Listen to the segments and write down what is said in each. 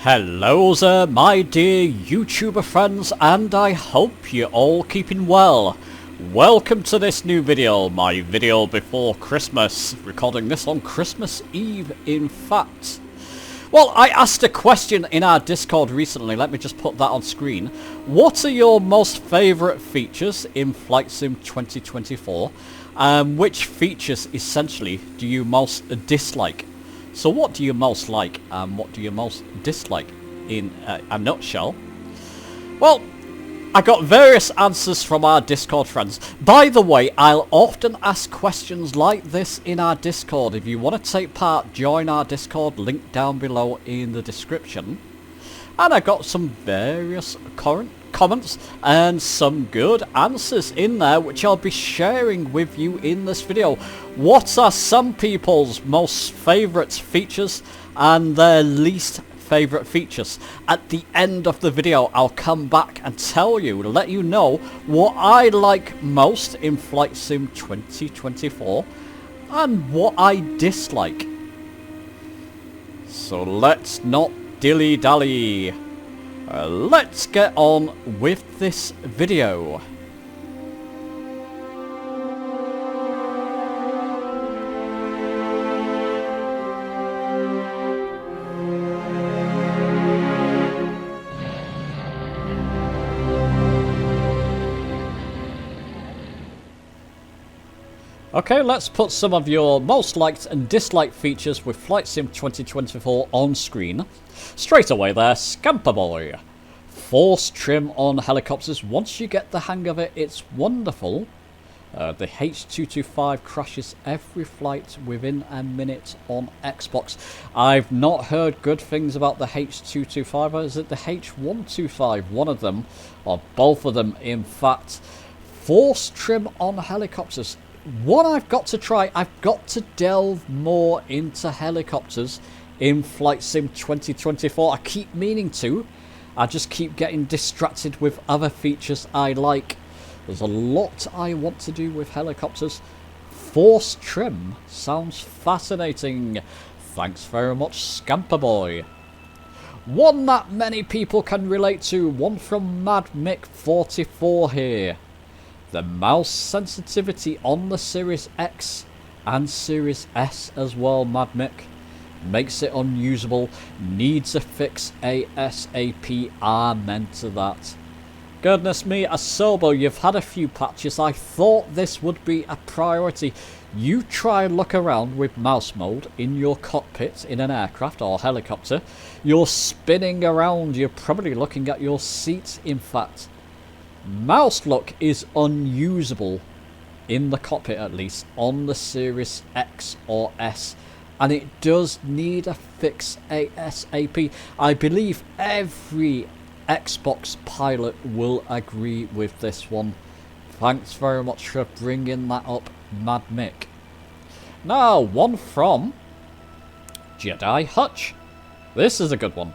Hello there, my dear YouTuber friends, and I hope you're all keeping well. Welcome to this new video, my video before Christmas. Recording this on Christmas Eve, in fact. Well, I asked a question in our Discord recently, let me just put that on screen. What are your most favourite features in Flight Sim 2024? Which features, essentially, do you most dislike? So what do you most like and what do you most dislike in a nutshell? Well, I got various answers from our Discord friends. By the way, I'll often ask questions like this in our Discord. If you want to take part, join our Discord, link down below in the description. And I got some various current comments and some good answers in there, which I'll be sharing with you in this video. What are some people's most favourite features and their least favourite features? At the end of the video, I'll come back and tell you, let you know what I like most in Flight Sim 2024 and what I dislike. So let's not dilly-dally. Let's get on with this video. Okay, let's put some of your most liked and disliked features with Flight Sim 2024 on screen. Straight away there, Scamper Boy. Force trim on helicopters. Once you get the hang of it, it's wonderful. The H225 crashes every flight within a minute on Xbox. I've not heard good things about the H225, or is it the H125? One of them, or both of them in fact. Force trim on helicopters. What I've got to try, I've got to delve more into helicopters in Flight Sim 2024. I keep meaning to. I just keep getting distracted with other features I like. There's a lot I want to do with helicopters. Force trim sounds fascinating. Thanks very much, Scamper Boy. One that many people can relate to. One from Mad Mick 44 here. The mouse sensitivity on the Series X and Series S as well, Mad Mick, makes it unusable. Needs a fix ASAP. Amen to that. Goodness me, Asobo, you've had a few patches. I thought this would be a priority. You try and look around with mouse mode in your cockpit in an aircraft or helicopter. You're spinning around. You're probably looking at your seat, in fact. Mouse look is unusable, in the cockpit at least, on the Series X or S. And it does need a fix ASAP. I believe every Xbox pilot will agree with this one. Thanks very much for bringing that up, Mad Mick. Now, one from Jedi Hutch. This is a good one.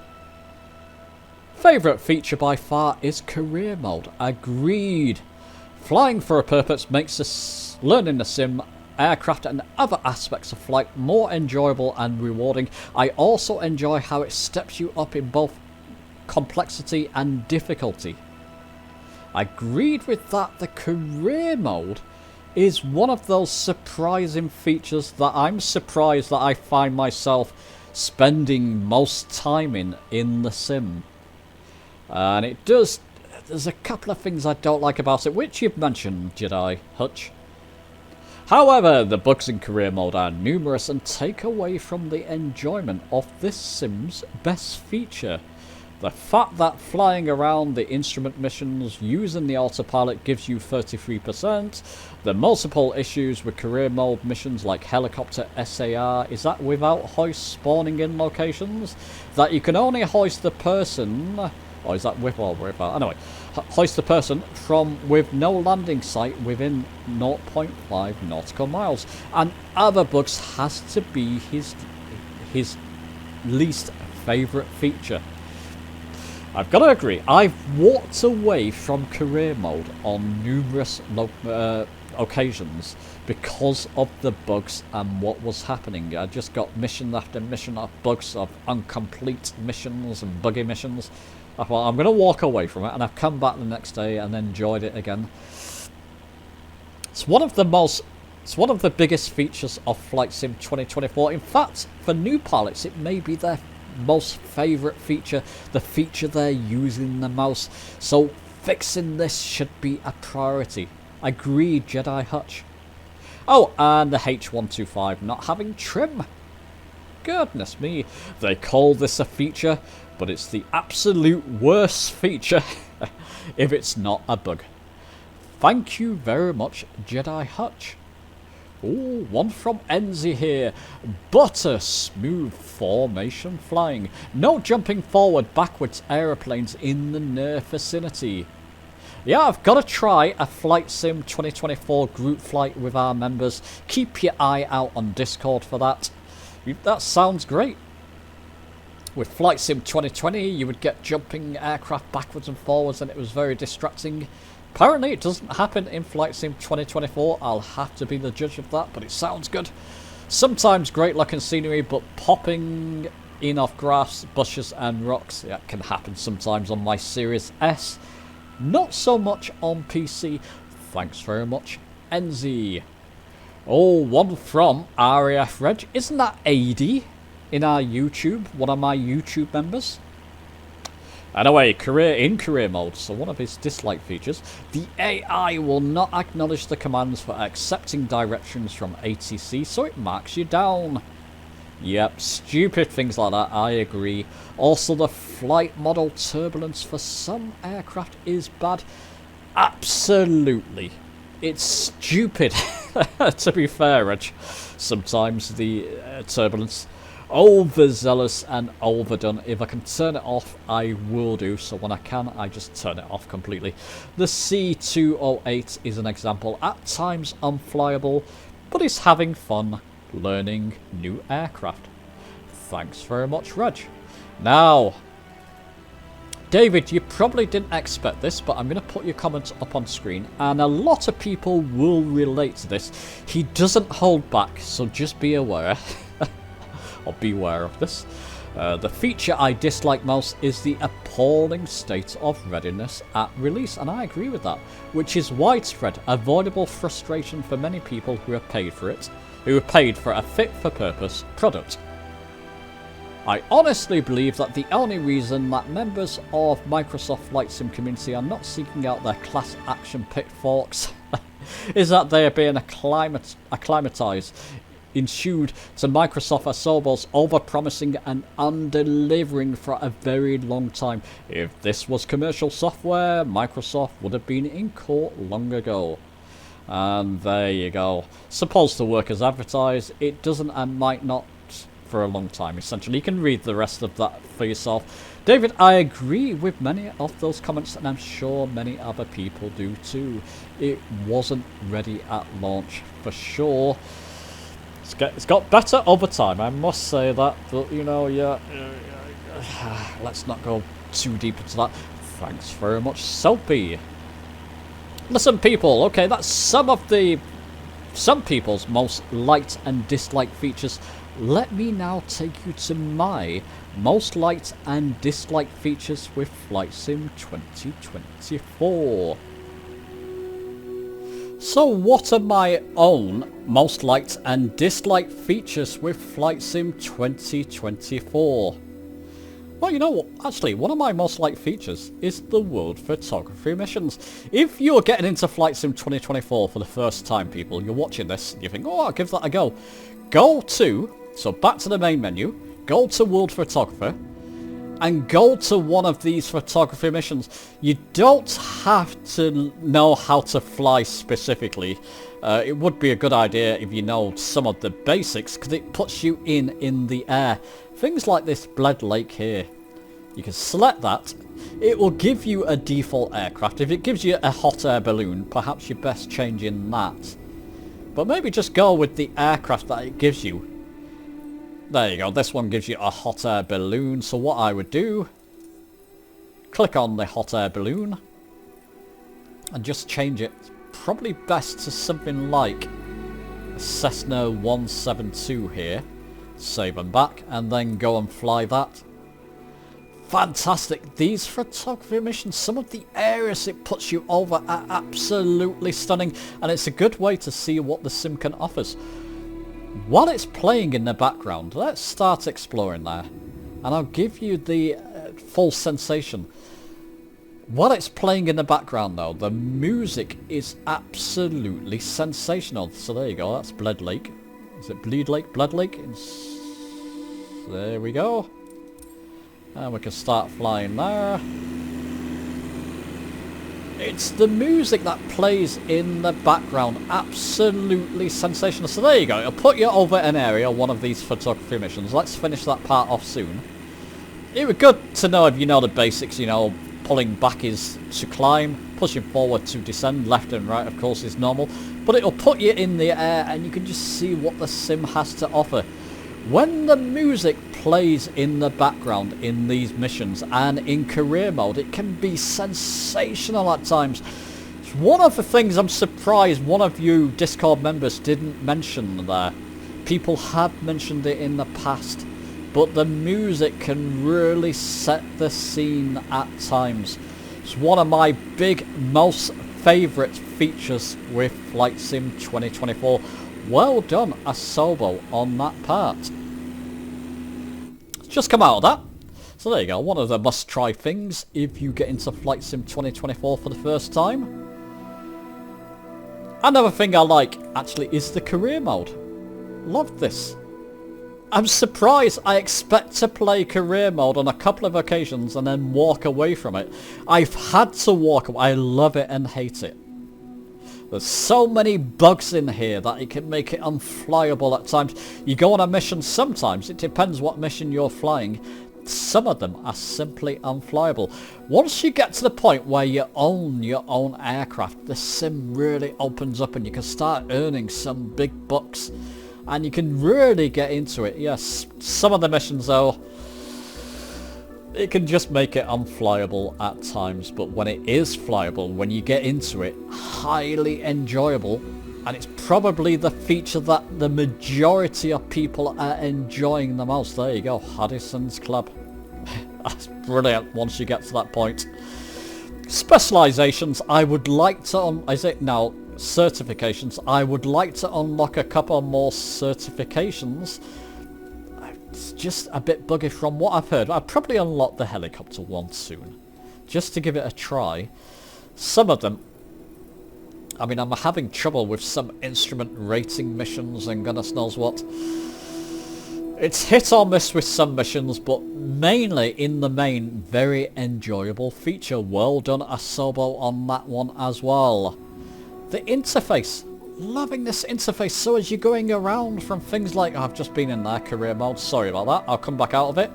Favourite feature by far is career mode. Agreed. Flying for a purpose makes us learning the sim, aircraft and other aspects of flight more enjoyable and rewarding. I also enjoy how it steps you up in both complexity and difficulty. Agreed with that. The career mode is one of those surprising features that I'm surprised that I find myself spending most time in the sim. And it does, there's a couple of things I don't like about it, which you've mentioned, Jedi Hutch. However, the bugs in career mode are numerous and take away from the enjoyment of this sim's best feature. The fact that flying around the instrument missions using the autopilot gives you 33%. The multiple issues with career mode missions like helicopter SAR is that without hoist spawning in locations, that you can only hoist the person, or is that with or without? Anyway, hoist the person from with no landing site within 0.5 nautical miles. And other bugs has to be his least favourite feature. I've got to agree, I've walked away from career mode on numerous occasions because of the bugs and what was happening. I just got mission after mission of bugs, of incomplete missions and buggy missions. I thought I'm going to walk away from it, and I've come back the next day and enjoyed it again. It's one of the biggest features of Flight Sim 2024. In fact, for new pilots, it may be their most favourite feature, the feature they're using the most. So fixing this should be a priority. Agree, Jedi Hutch. Oh, and the FS2024 not having trim. Goodness me, they call this a feature, but it's the absolute worst feature if it's not a bug. Thank you very much, Jedi Hutch. Oh, one from Enzi here. Butter smooth formation flying. No jumping forward, backwards aeroplanes in the near vicinity. Yeah, I've got to try a Flight Sim 2024 group flight with our members. Keep your eye out on Discord for that. That sounds great. With Flight Sim 2020, you would get jumping aircraft backwards and forwards, and it was very distracting. Apparently, it doesn't happen in Flight Sim 2024. I'll have to be the judge of that, but it sounds good. Sometimes great looking scenery, but popping in off grass, bushes, and rocks, that can happen sometimes on my Series S. Not so much on PC. Thanks very much, Enzi. Oh, one from RAF Reg. Isn't that AD in our YouTube? One of my YouTube members? Anyway, career mode, so one of his dislike features. The AI will not acknowledge the commands for accepting directions from ATC, so it marks you down. Yep, stupid things like that, I agree. Also, the flight model turbulence for some aircraft is bad. Absolutely. It's stupid, to be fair, Reg. Sometimes the turbulence. Overzealous and overdone. If I can turn it off, I will do. So when I can, I just turn it off completely. The C208 is an example. At times unflyable, but is having fun learning new aircraft. Thanks very much, Reg. Now, David, you probably didn't expect this, but I'm going to put your comments up on screen, and a lot of people will relate to this. He doesn't hold back, so just be aware. Or beware of this. The feature I dislike most is the appalling state of readiness at release, and I agree with that, which is widespread, avoidable frustration for many people who have paid for it, who have paid for a fit-for-purpose product. I honestly believe that the only reason that members of Microsoft Flight Sim community are not seeking out their class action pitfalls is that they are being acclimatized, ensued to Microsoft Asobos over-promising and under-delivering for a very long time. If this was commercial software, Microsoft would have been in court long ago. And there you go. Supposed to work as advertised, it doesn't and might not for a long time, essentially. You can read the rest of that for yourself. David, I agree with many of those comments, and I'm sure many other people do too. It wasn't ready at launch, for sure. It's got better over time, I must say that, but you know, yeah, let's not go too deep into that. Thanks very much, Soapy. Listen, people, okay, that's some people's most liked and disliked features. Let me now take you to my most liked and disliked features with Flight Sim 2024. So what are my own most liked and disliked features with Flight Sim 2024? Well, you know what? Actually, one of my most liked features is the world photography missions. If you're getting into Flight Sim 2024 for the first time, people, you're watching this, and you think, oh, I'll give that a go. So back to the main menu, go to World Photographer, and go to one of these photography missions. You don't have to know how to fly specifically. It would be a good idea if you know some of the basics, because it puts you in the air. Things like this Bled Lake here. You can select that. It will give you a default aircraft. If it gives you a hot air balloon, perhaps you're best changing that. But maybe just go with the aircraft that it gives you. There you go, this one gives you a hot air balloon, so what I would do, click on the hot air balloon, and just change it probably best to something like a Cessna 172 here. Save and back, and then go and fly that. Fantastic. These photography missions, some of the areas it puts you over are absolutely stunning, and it's a good way to see what the sim can offer. While it's playing in the background, let's start exploring there, and I'll give you the full sensation. While it's playing in the background though, the music is absolutely sensational. So there you go, that's Blood Lake. Is it Bleed Lake? Blood Lake? There we go. And we can start flying there. It's the music that plays in the background. Absolutely sensational. So there you go. It'll put you over an area, one of these photography missions. Let's finish that part off soon. It would be good to know if you know the basics, you know, pulling back is to climb, pushing forward to descend, left and right of course is normal. But it'll put you in the air and you can just see what the sim has to offer. When the music plays in the background in these missions and in career mode, it can be sensational at times. It's one of the things I'm surprised one of you Discord members didn't mention there. People have mentioned it in the past, but the music can really set the scene at times. It's one of my most favourite features with Flight Sim 2024. Well done, Asobo, on that part. Just come out of that. So there you go, one of the must-try things if you get into Flight Sim 2024 for the first time. Another thing I like, actually, is the career mode. Love this. I'm surprised. I expect to play career mode on a couple of occasions and then walk away from it. I've had to walk away. I love it and hate it. There's so many bugs in here that it can make it unflyable at times. You go on a mission sometimes, it depends what mission you're flying. Some of them are simply unflyable. Once you get to the point where you own your own aircraft, the sim really opens up and you can start earning some big bucks. And you can really get into it. Yes, some of the missions though, it can just make it unflyable at times, but when it is flyable, when you get into it, highly enjoyable, and it's probably the feature that the majority of people are enjoying the most. There you go, Haddison's Club. That's brilliant once you get to that point. Specializations, I would like to, certifications, I would like to unlock a couple more certifications. It's just a bit buggy from what I've heard. I'll probably unlock the helicopter one soon, just to give it a try. Some of them, I mean, I'm having trouble with some instrument rating missions and goodness knows what. It's hit or miss with some missions, but mainly, in the main, very enjoyable feature. Well done, Asobo, on that one as well. The interface. Loving this interface. So as you're going around from things like, I've just been in there, career mode, sorry about that, I'll come back out of it.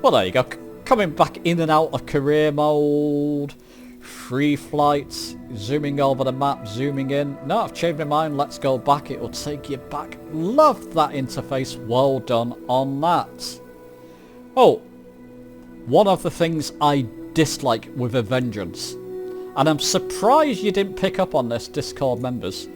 Well, there you go, coming back in and out of career mode, free flights, zooming over the map, zooming in. No, I've changed my mind, let's go back, it will take you back. Love that interface, well done on that. Oh, one of the things I dislike with a vengeance, and I'm surprised you didn't pick up on this, Discord members,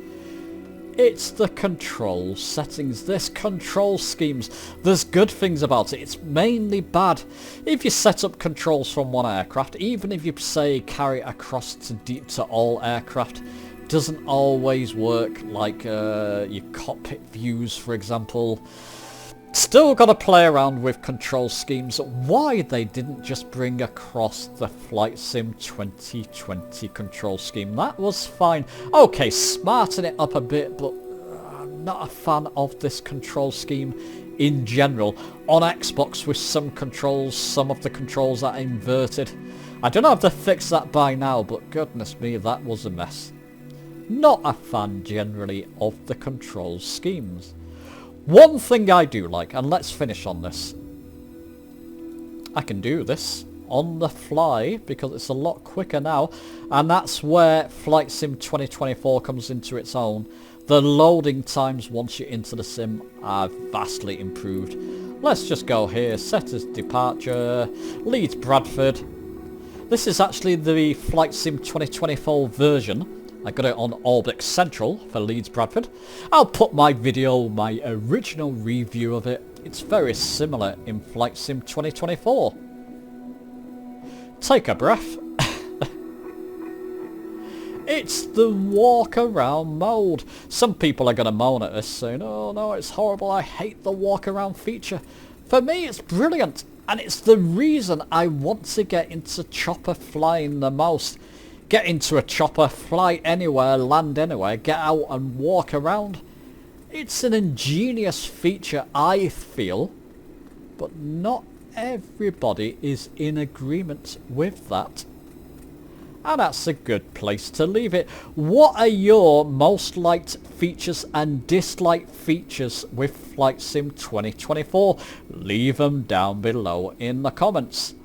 it's the control settings. This control schemes, there's good things about it. It's mainly bad if you set up controls from one aircraft, even if you say carry it across to all aircraft. It doesn't always work, like your cockpit views, for example. Still got to play around with control schemes. Why they didn't just bring across the Flight Sim 2020 control scheme, that was fine. Okay, smarten it up a bit, but I'm not a fan of this control scheme in general. On Xbox with some controls, some of the controls are inverted. I don't know if they've fixed that by now, but goodness me, that was a mess. Not a fan generally of the control schemes. One thing I do like, and let's finish on this. I can do this on the fly because it's a lot quicker now, and that's where Flight Sim 2024 comes into its own. The loading times once you're into the sim are vastly improved. Let's just go here, set as departure, Leeds Bradford. This is actually the Flight Sim 2024 version. I got it on Orbit Central for Leeds Bradford. I'll put my original review of it. It's very similar in Flight Sim 2024. Take a breath. It's the walk around mode. Some people are going to moan at this saying, oh no, it's horrible, I hate the walk around feature. For me it's brilliant, and it's the reason I want to get into chopper flying the most. Get into a chopper, fly anywhere, land anywhere, get out and walk around. It's an ingenious feature, I feel, but not everybody is in agreement with that. And that's a good place to leave it. What are your most liked features and disliked features with Flight Sim 2024? Leave them down below in the comments.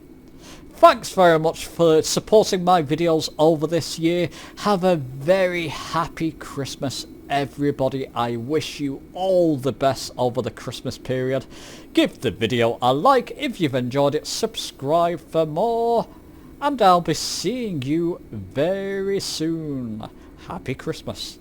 Thanks very much for supporting my videos over this year. Have a very happy Christmas, everybody. I wish you all the best over the Christmas period. Give the video a like if you've enjoyed it. Subscribe for more. And I'll be seeing you very soon. Happy Christmas.